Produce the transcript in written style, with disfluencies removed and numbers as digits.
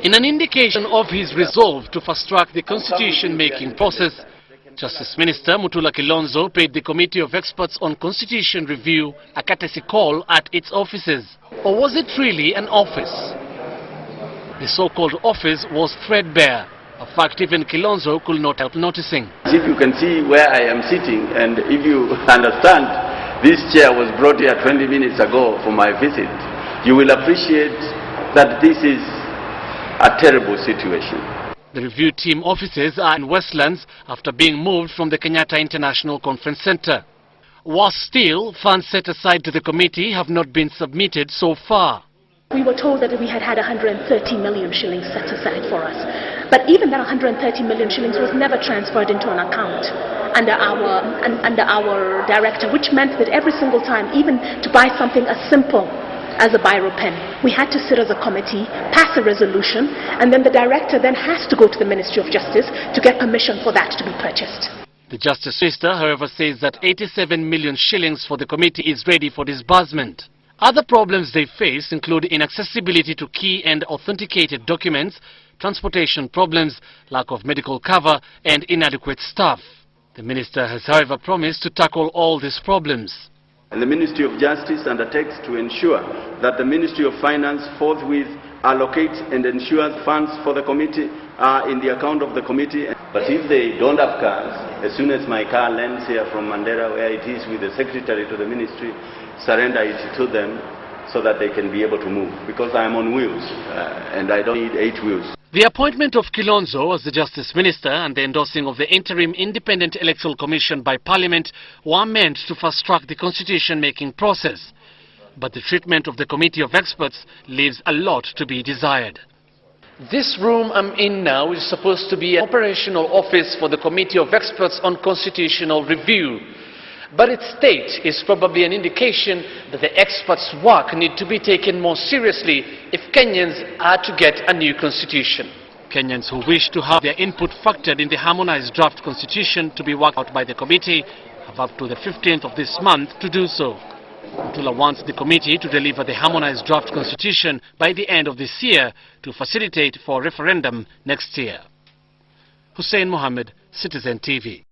In an indication of his resolve to fast-track the constitution-making process, Justice Minister Mutula Kilonzo paid the Committee of Experts on Constitution Review a courtesy call at its offices. Or was it really an office? The so-called office was threadbare, a fact even Kilonzo could not help noticing. If you can see where I am sitting, and if you understand, this chair was brought here 20 minutes ago for my visit, you will appreciate that this is a terrible situation. The review team offices are in Westlands after being moved from the Kenyatta International Conference Center. Worse still, funds set aside to the committee have not been submitted so far. We were told that we had 130 million shillings set aside for us. But even that 130 million shillings was never transferred into an account under our director, which meant that every single time, even to buy something as simple as a biro pen, we had to sit as a committee, pass a resolution, and then the director then has to go to the Ministry of Justice to get permission for that to be purchased. The Justice Minister, however, says that 87 million shillings for the committee is ready for disbursement. Other problems they face include inaccessibility to key and authenticated documents, transportation problems, lack of medical cover, and inadequate staff. The Minister has, however, promised to tackle all these problems. And the Ministry of Justice undertakes to ensure that the Ministry of Finance forthwith allocates and ensures funds for the committee in the account of the committee. But if they don't have cars, as soon as my car lands here from Mandera, where it is with the secretary to the ministry, surrender it to them so that they can be able to move. Because I am on wheels and I don't need 8 wheels. The appointment of Kilonzo as the Justice Minister and the endorsing of the Interim Independent Electoral Commission by Parliament were meant to fast-track the constitution-making process. But the treatment of the Committee of Experts leaves a lot to be desired. This room I'm in now is supposed to be an operational office for the Committee of Experts on Constitutional Review. But its state is probably an indication that the experts' work need to be taken more seriously if Kenyans are to get a new constitution. Kenyans who wish to have their input factored in the harmonized draft constitution to be worked out by the committee have up to the 15th of this month to do so. Mutula wants the committee to deliver the harmonized draft constitution by the end of this year to facilitate for referendum next year. Hussein Mohammed, Citizen TV.